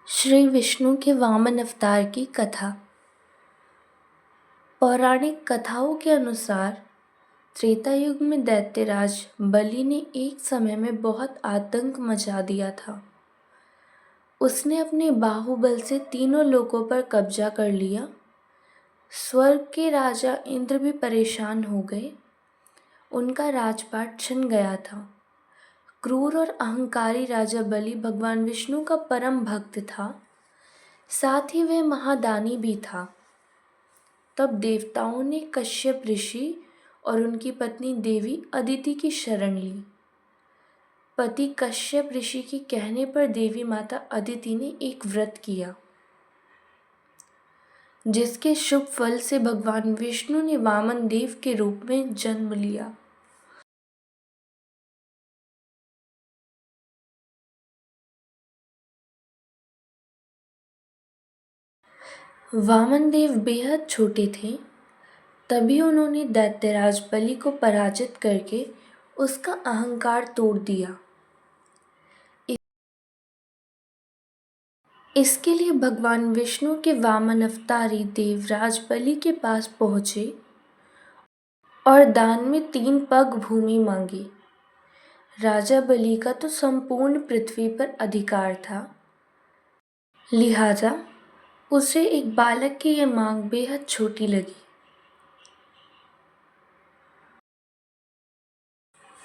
श्री विष्णु के वामन अवतार की कथा। पौराणिक कथाओं के अनुसार त्रेता युग में दैत्यराज बलि ने एक समय में बहुत आतंक मचा दिया था। उसने अपने बाहुबल से तीनों लोकों पर कब्जा कर लिया। स्वर्ग के राजा इंद्र भी परेशान हो गए। उनका राजपाट छिन गया था। क्रूर और अहंकारी राजा बलि भगवान विष्णु का परम भक्त था, साथ ही वह महादानी भी था। तब देवताओं ने कश्यप ऋषि और उनकी पत्नी देवी अदिति की शरण ली। पति कश्यप ऋषि के कहने पर देवी माता अदिति ने एक व्रत किया, जिसके शुभ फल से भगवान विष्णु ने वामन देव के रूप में जन्म लिया। वामन देव बेहद छोटे थे, तभी उन्होंने दैत्यराज बलि को पराजित करके उसका अहंकार तोड़ दिया। इसके लिए भगवान विष्णु के वामन अवतारी देवराज बलि के पास पहुँचे और दान में 3 पग भूमि मांगी। राजा बलि का तो संपूर्ण पृथ्वी पर अधिकार था, लिहाजा उसे एक बालक की यह मांग बेहद छोटी लगी।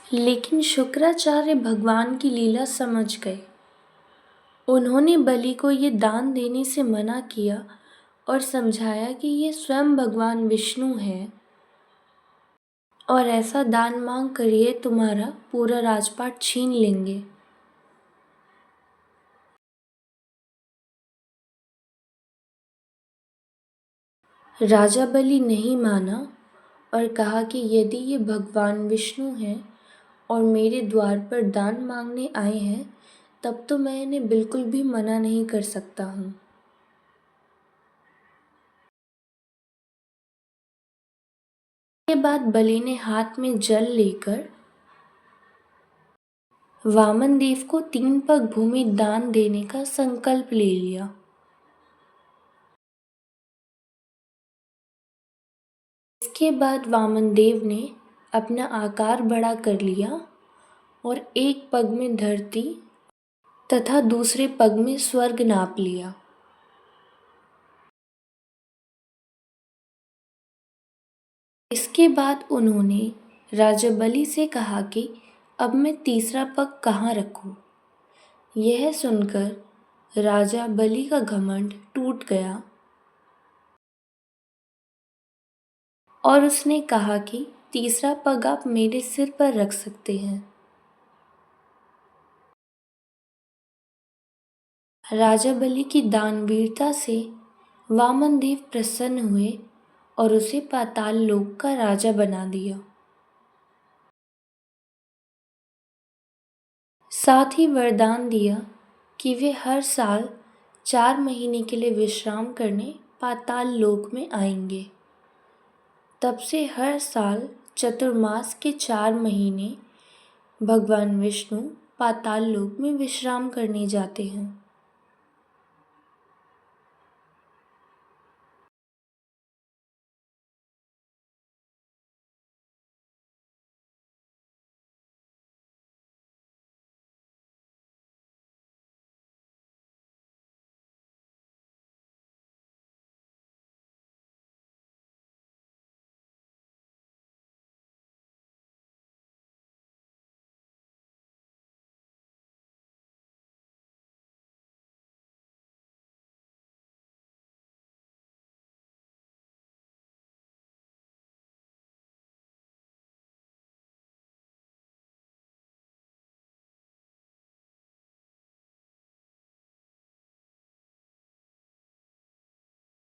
लेकिन शुक्राचार्य भगवान की लीला समझ गए। उन्होंने बलि को ये दान देने से मना किया और समझाया कि ये स्वयं भगवान विष्णु हैं और ऐसा दान मांग कर ये तुम्हारा पूरा राजपाट छीन लेंगे। राजा बलि नहीं माना और कहा कि यदि ये भगवान विष्णु हैं और मेरे द्वार पर दान मांगने आए हैं, तब तो मैं इन्हें बिल्कुल भी मना नहीं कर सकता हूँ। इसके बाद बलि ने हाथ में जल लेकर वामन देव को 3 पग भूमि दान देने का संकल्प ले लिया। इसके बाद वामन देव ने अपना आकार बड़ा कर लिया और एक पग में धरती तथा दूसरे पग में स्वर्ग नाप लिया। इसके बाद उन्होंने राजा बलि से कहा कि अब मैं तीसरा पग कहाँ रखूं? यह सुनकर राजा बलि का घमंड टूट गया और उसने कहा कि तीसरा पग आप मेरे सिर पर रख सकते हैं। राजा बलि की दानवीरता से वामन देव प्रसन्न हुए और उसे पाताल लोक का राजा बना दिया। साथ ही वरदान दिया कि वे हर साल 4 महीने के लिए विश्राम करने पाताल लोक में आएंगे। तब से हर साल चतुर्मास के 4 महीने भगवान विष्णु पाताल लोक में विश्राम करने जाते हैं।